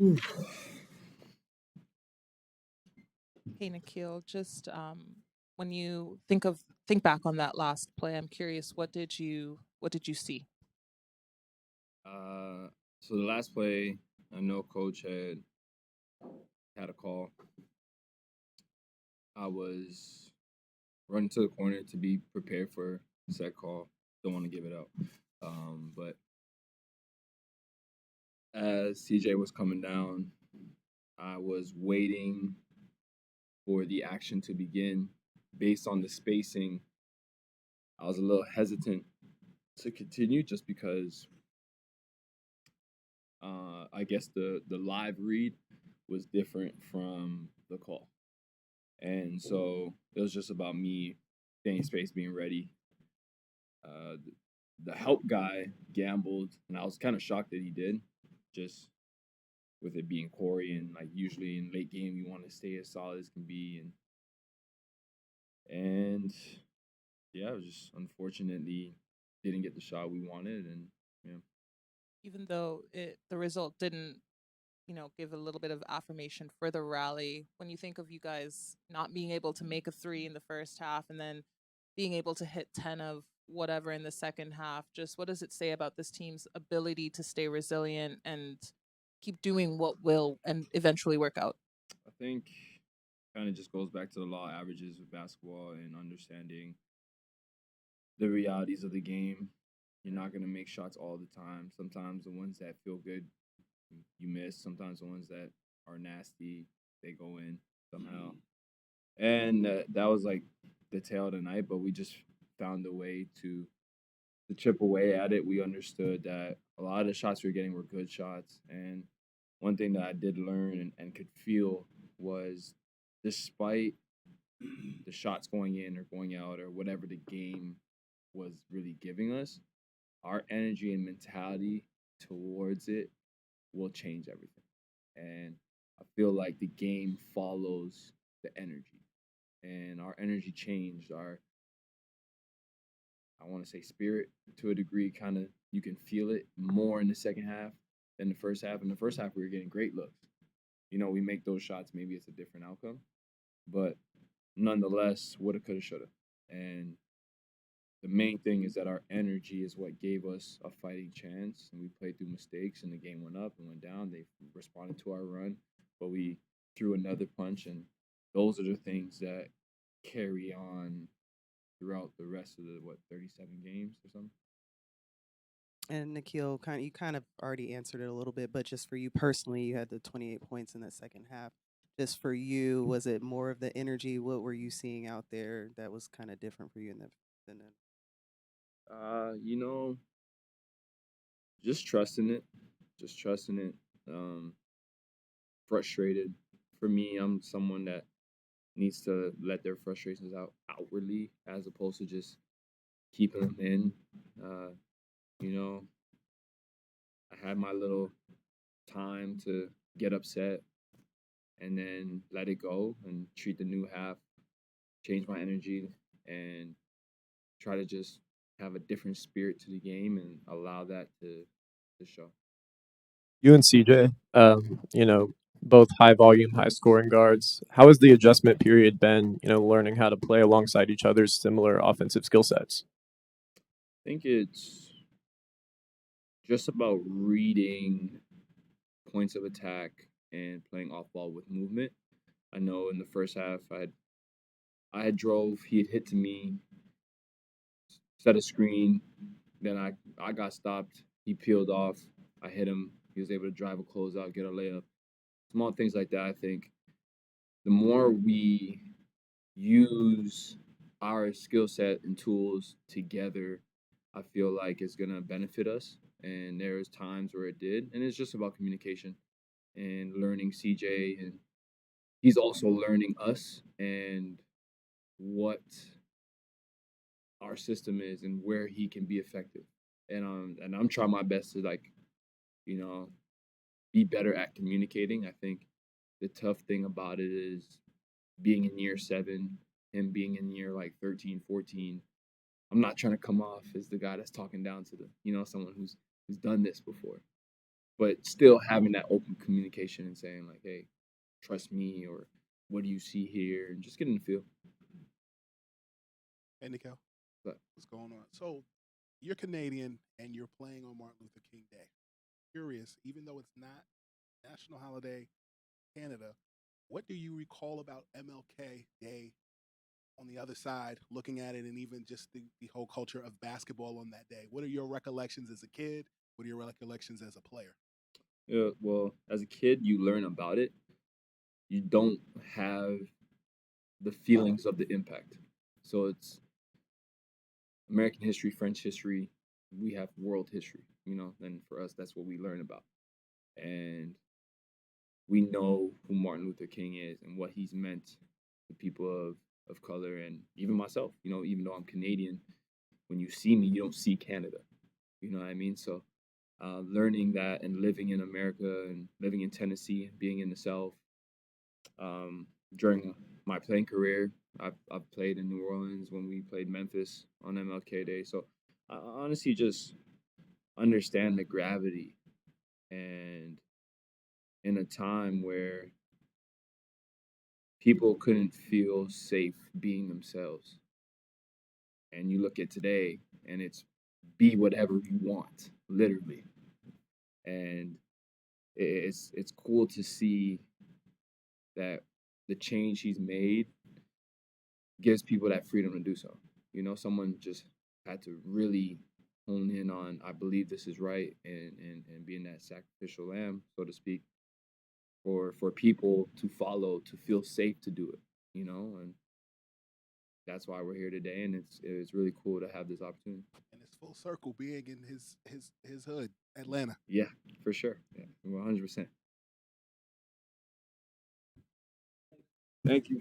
Oof. Hey, Nickeil, just when you think back on that last play, I'm curious, what did you see? Uh, so the last play, I know coach had a call. I was running to the corner to be prepared for set call. Don't want to give it up. But as CJ was coming down, I was waiting for the action to begin. Based on the spacing, I was a little hesitant to continue just because I guess the live read was different from the call. And so it was just about me staying space, being ready. Uh, the help guy gambled, and I was kind of shocked that he did, just with it being Corey. And like usually in late game, you want to stay as solid as can be. And yeah, it was just unfortunately didn't get the shot we wanted. And yeah, Even though the result didn't, give a little bit of affirmation for the rally, when you think of you guys not being able to make a three in the first half and then being able to hit 10 of whatever in the second half, just what does it say about this team's ability to stay resilient and keep doing what will and eventually work out? I think kind of just goes back to the law of averages of basketball and understanding the realities of the game. You're not going to make shots all the time. Sometimes the ones that feel good, you miss. Sometimes the ones that are nasty, they go in somehow. And that was like the tail of the night, but we just found a way to chip away at it. We understood that a lot of the shots we were getting were good shots. And one thing that I did learn and could feel was despite the shots going in or going out or whatever the game was really giving us, our energy and mentality towards it will change everything. And I feel like the game follows the energy. And our energy changed. I want to say, spirit to a degree, kind of, you can feel it more in the second half than the first half. In the first half, we were getting great looks. We make those shots, maybe it's a different outcome. But nonetheless, woulda, coulda, shoulda. And the main thing is that our energy is what gave us a fighting chance. And we played through mistakes, and the game went up and went down. They responded to our run, but we threw another punch. And those are the things that carry on throughout the rest of the, 37 games or something? And Nikhil, you kind of already answered it a little bit, but just for you personally, you had the 28 points in that second half. Just for you, was it more of the energy? What were you seeing out there that was kind of different for you in the than the Uh, you know, just trusting it, just trusting it. Um, Frustrated. For me, I'm someone that needs to let their frustrations out outwardly as opposed to just keeping them in. Uh, you know, I had my little time to get upset and then let it go and treat the new half, change my energy, and try to just have a different spirit to the game and allow that to show. You and CJ, both high volume, high scoring guards. How has the adjustment period been, learning how to play alongside each other's similar offensive skill sets? I think it's just about reading points of attack and playing off ball with movement. I know in the first half I had drove, he had hit to me, set a screen, then I got stopped. He peeled off. I hit him. He was able to drive a closeout, get a layup. Small things like that. I think the more we use our skill set and tools together, I feel like it's gonna benefit us. And there's times where it did, and it's just about communication and learning CJ, and he's also learning us and what our system is and where he can be effective. And I'm trying my best to like, you know, be better at communicating. I think the tough thing about it is being in year 7, him being in year like 13, 14. I'm not trying to come off as the guy that's talking down to someone who's done this before. but still having that open communication and saying like, "Hey, trust me," or "What do you see here?" and just getting the feel. Hey, Nickeil, But what's going on? So, you're Canadian and you're playing on Martin Luther King Day. Curious, even though it's not national holiday, Canada, what do you recall about MLK Day on the other side, looking at it, and even just the whole culture of basketball on that day? What are your recollections as a kid? What are your recollections as a player? yeah, well, as a kid, you learn about it. You don't have the feelings of the impact. So it's American history, French history. We have world history, and for us, that's what we learn about. And we know who Martin Luther King is and what he's meant to people of color and even myself. Even though I'm Canadian, when you see me, you don't see Canada. You know what I mean? So learning that and living in America and living in Tennessee and being in the South during my playing career, I've played in New Orleans when we played Memphis on MLK Day. So I honestly just understand the gravity and in a time where people couldn't feel safe being themselves. And you look at today and it's be whatever you want, literally. And it's cool to see that the change he's made gives people that freedom to do so. Someone just had to really hone in on I believe this is right and being that sacrificial lamb, so to speak, for people to follow, to feel safe to do it, and that's why we're here today, and it's really cool to have this opportunity. And it's full circle being in his hood, Atlanta. Yeah, for sure. Yeah, 100%. Thank you.